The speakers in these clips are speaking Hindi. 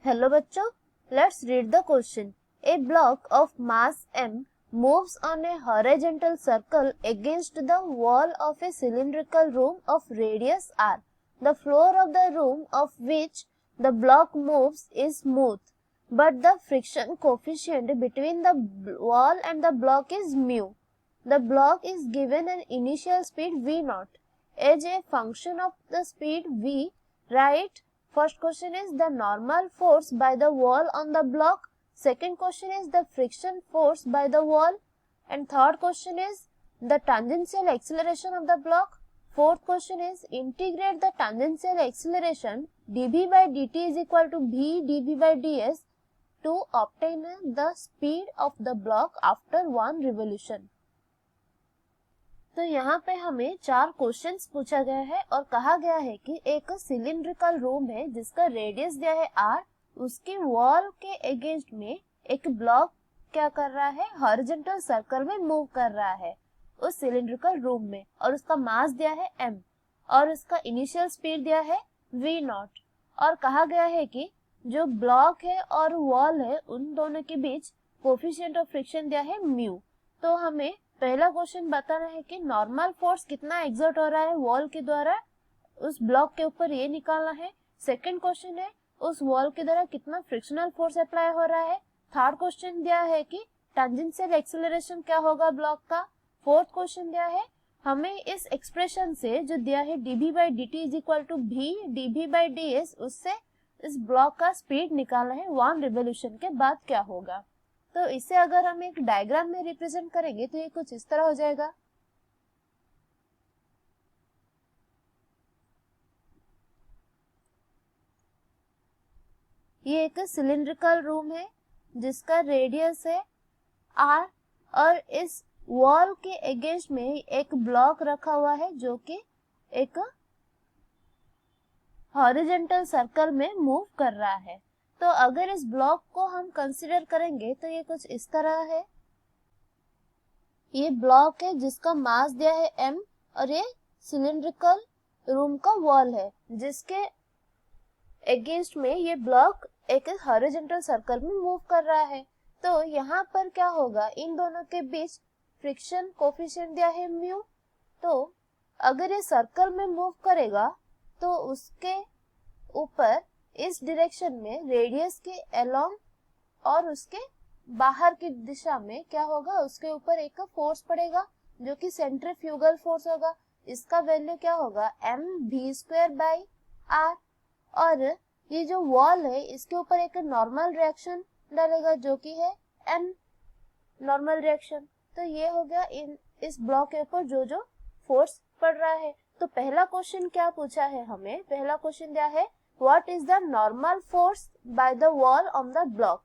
हेलो बच्चों, let's read the question. A block of mass m moves on a horizontal circle against the wall of a cylindrical room of radius r. The floor of the room of which the block moves is smooth, but the friction coefficient between the wall and the block is mu. The block is given an initial speed v naught. As a function of the speed v, write. First question is the normal force by the wall on the block. Second question is the friction force by the wall. And third question is the tangential acceleration of the block. Fourth question is integrate the tangential acceleration dv by dt is equal to v dv by ds to obtain the speed of the block after one revolution. तो यहाँ पे हमें 4 क्वेश्चंस पूछा गया है और कहा गया है कि एक सिलिंड्रिकल रूम है जिसका रेडियस दिया है r, उसकी वॉल के अगेंस्ट में एक ब्लॉक क्या कर रहा है, हॉरिजॉन्टल सर्कल में मूव कर रहा है उस सिलिंड्रिकल रूम में, और उसका मास दिया है m और उसका इनिशियल स्पीड दिया है v नॉट, और कहा गया है कि जो ब्लॉक है और वॉल है उन दोनों के बीच कोफिशिएंट ऑफ फ्रिक्शन दिया है म्यू. तो हमें पहला क्वेश्चन बताना है कि नॉर्मल फोर्स कितना एक्सर्ट हो रहा है वॉल के द्वारा उस ब्लॉक के ऊपर, ये निकालना है. सेकंड क्वेश्चन है उस वॉल के द्वारा कितना फ्रिक्शनल फोर्स अप्लाई हो रहा है. थर्ड क्वेश्चन दिया है कि टेंजेंशियल एक्सेलरेशन क्या होगा ब्लॉक का. फोर्थ क्वेश्चन दिया है हमें इस एक्सप्रेशन से जो दिया है dv by dt is equal to v dv by ds, उससे इस ब्लॉक का स्पीड निकालना है वन रिवोल्यूशन के बाद क्या होगा. तो इसे अगर हम एक डायग्राम में रिप्रेजेंट करेंगे तो ये कुछ इस तरह हो जाएगा. ये एक सिलिंड्रिकल रूम है जिसका रेडियस है r और इस वॉल के अगेंस्ट में एक ब्लॉक रखा हुआ है जो कि एक हॉरिजॉन्टल सर्कल में मूव कर रहा है. तो अगर इस ब्लॉक को हम कंसीडर करेंगे तो ये कुछ इस तरह है. ये ब्लॉक है जिसका मास दिया है m और ये सिलिंड्रिकल रूम का वॉल है जिसके अगेंस्ट में ये ब्लॉक एक हॉरिजॉन्टल सर्कल में मूव कर रहा है. तो यहाँ पर क्या होगा, इन दोनों के बीच फ्रिक्शन कोफिशिएंट दिया है म्यू. तो अगर ये सर्कल में मूव करेगा तो उसके ऊपर इस डायरेक्शन में रेडियस के अलोंग और उसके बाहर की दिशा में क्या होगा, उसके ऊपर एक फोर्स पड़ेगा जो कि सेंट्रीफ्यूगल फोर्स होगा. इसका वैल्यू क्या होगा, mv²/r. और ये जो वॉल है इसके ऊपर एक नॉर्मल रिएक्शन डालेगा जो कि है n नॉर्मल रिएक्शन. तो ये हो गया इस ब्लॉक के ऊपर जो जो फोर्स पड़ रहा है. तो पहला क्वेश्चन क्या पूछा है हमें, पहला क्वेश्चन दिया है What is the normal force by the wall on the block?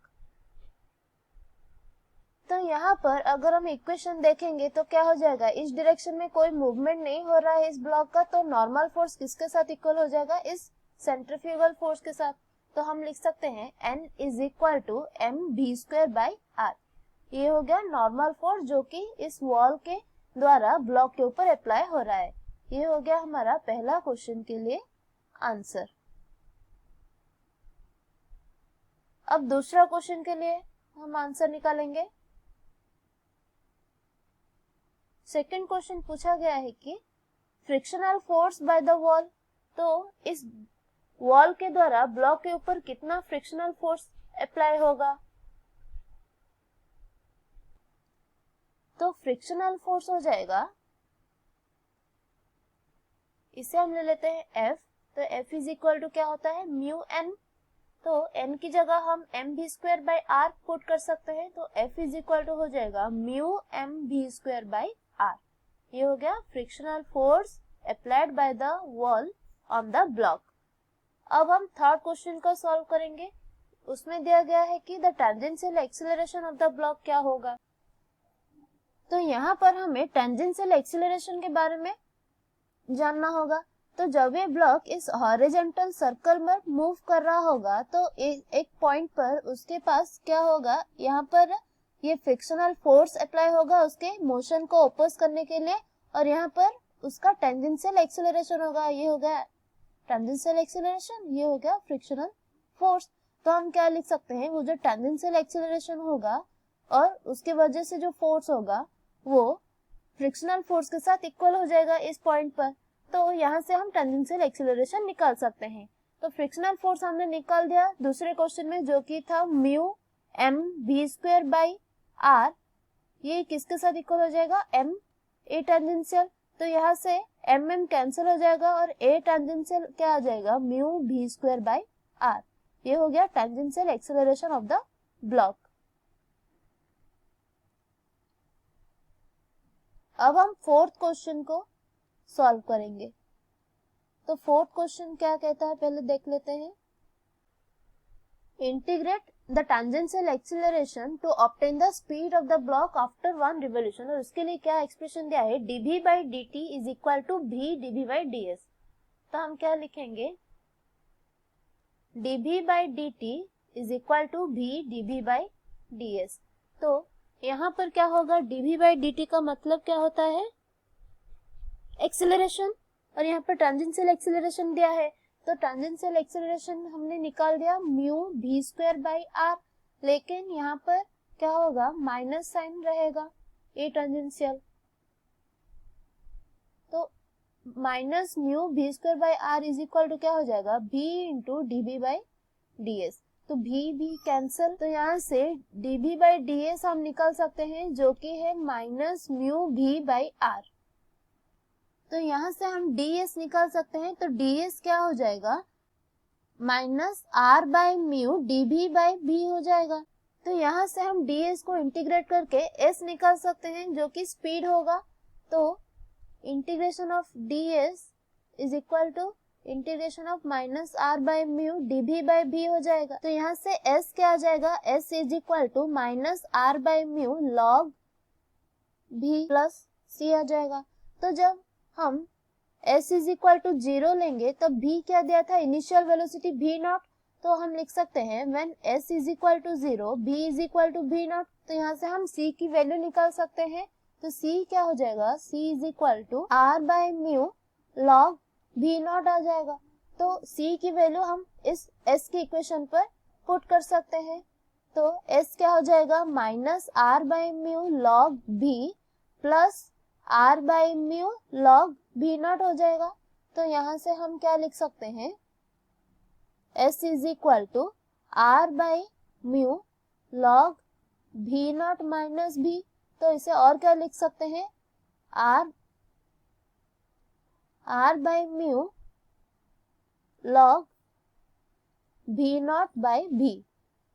तो यहाँ पर अगर हम इक्वेशन देखेंगे तो क्या हो जाएगा, इस डायरेक्शन में कोई मूवमेंट नहीं हो रहा है इस ब्लॉक का, तो नॉर्मल फोर्स किसके साथ इक्वल हो जाएगा, इस सेंट्रीफ्यूगल फोर्स के साथ. तो हम लिख सकते हैं N is equal to mv²/r. ये हो गया नॉर्मल फोर्स जो कि इस वॉल के द्वारा ब्लॉक के ऊपर अप्लाई हो रहा है. ये हो गया हमारा पहला क्वेश्चन के लिए आंसर. अब दूसरा क्वेश्चन के लिए हम आंसर निकालेंगे. सेकंड क्वेश्चन पूछा गया है कि frictional force by the wall. तो इस वॉल के द्वारा ब्लॉक के ऊपर कितना फ्रिक्शनल फोर्स अप्लाई होगा. तो फ्रिक्शनल फोर्स हो जाएगा, इसे हम ले लेते हैं F. तो F इज इक्वल टू क्या होता है, म्यू n. तो n की जगह हम mv²/r पुट कर सकते हैं. तो F इज इक्वल टू हो जाएगा म्यू mv²/r. ये हो गया frictional force applied by the wall on the block. अब हम थर्ड क्वेश्चन का सॉल्व करेंगे. उसमें दिया गया है कि the tangential acceleration of the block क्या होगा. तो यहाँ पर हमें टेंजेंशियल एक्सेलरेशन के बारे में जानना होगा. तो जब ये ब्लॉक इस हॉरिजॉन्टल सर्कल में मूव कर रहा होगा तो एक पॉइंट पर उसके पास क्या होगा, यहाँ पर ये फ्रिक्शनल फोर्स अप्लाई होगा उसके मोशन को ओपोज करने के लिए, और यहाँ पर उसका टेंजेंशियल एक्सेलरेशन होगा. ये हो गया टेंजेंशियल एक्सेलरेशन, ये हो गया फ्रिक्शनल फोर्स. तो हम क्या लिख सकते हैं, वो जो टेंजेंशियल एक्सेलरेशन होगा और उसके वजह से जो फोर्स होगा वो फ्रिक्शनल फोर्स के साथ इक्वल हो जाएगा इस पॉइंट पर। तो यहाँ से हम टेंजेंशियल एक्सेलरेशन निकाल सकते हैं। तो फ्रिक्शनल फोर्स हमने निकाल दिया दूसरे क्वेश्चन में, जो कि था mu M V square by R. ये किसके साथ इक्वल हो जाएगा, एम ए टेंजेंशियल। तो यहाँ से एम एम कैंसिल हो जाएगा और ए टेंजेंशियल क्या आ जाएगा, mu V square by R. ये हो गया tangential acceleration of the block. अब हम फोर्थ क्वेश्चन को सॉल्व करेंगे। तो फोर्थ क्वेश्चन क्या कहता है पहले देख लेते हैं। Integrate the tangential acceleration to obtain the speed of the block after one revolution. और उसके लिए क्या एक्सप्रेशन दिया है, dv by dt is equal to v dv by ds। तो हम क्या लिखेंगे, dv by dt is equal to v dv by ds। तो यहाँ पर क्या होगा, dv बाई dt का मतलब क्या होता है, एक्सेलरेशन, और यहाँ पर टेंजेंशियल एक्सेलरेशन दिया है। तो टेंजेंशियल एक्सेलरेशन हमने निकाल दिया mu V square by R, लेकिन यहाँ पर क्या होगा, माइनस साइन रहेगा ए टेंजेंशियल। तो minus mu V square by R is equal to क्या हो जाएगा, v into D B by D S. तो v कैंसल, तो यहाँ से dv बाई ds हम निकाल सकते हैं, जो कि है minus mu v by R. तो यहाँ से हम ds निकाल सकते हैं। तो ds क्या हो जाएगा, minus r by mu dv by v हो जाएगा। तो यहाँ से हम ds को इंटीग्रेट करके s निकाल सकते हैं, जो कि स्पीड होगा। तो integration of ds is equal to integration of minus r by mu dv by v हो जाएगा। तो यहाँ से s क्या आ जाएगा, s is equal to minus r by mu log v plus c आ जाएगा। तो जब हम s इज इक्वल टू 0 लेंगे तब v क्या दिया था, इनिशियल वेलोसिटी v नॉट। तो हम लिख सकते हैं when s is equal to 0 v is equal to v naught. तो यहाँ से हम c की वैल्यू निकाल सकते हैं। तो c क्या हो जाएगा, c is equal to r by mu log v naught आ जाएगा। तो c की वैल्यू हम इस s की इक्वेशन पर पुट कर सकते हैं। तो s क्या हो जाएगा, minus r by mu log v plus r by mu log v not हो जाएगा। तो यहाँ से हम क्या लिख सकते हैं, s is equal to r by mu log v naught minus v। तो इसे और क्या लिख सकते हैं, r by mu log v naught by v।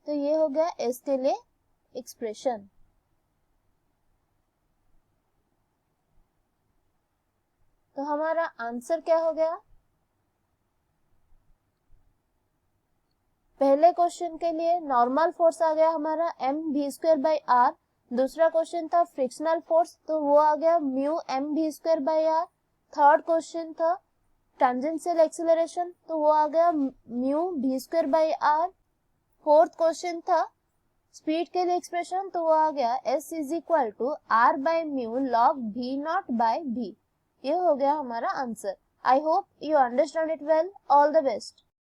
तो ये हो गया s के लिए एक्सप्रेशन। तो हमारा आंसर क्या हो गया, पहले क्वेश्चन के लिए नॉर्मल फोर्स आ गया हमारा m v square by R. दूसरा क्वेश्चन था फ्रिक्शनल फोर्स, तो वो आ गया mu m v square by R. Third question था टेंजेंशियल एक्सेलरेशन, तो वो आ गया mu v square by R. Fourth question था स्पीड के लिए एक्सप्रेशन, तो वो आ गया s is equal to r by mu log v naught by v। ये हो गया हमारा answer. I hope you understand it well. All the best.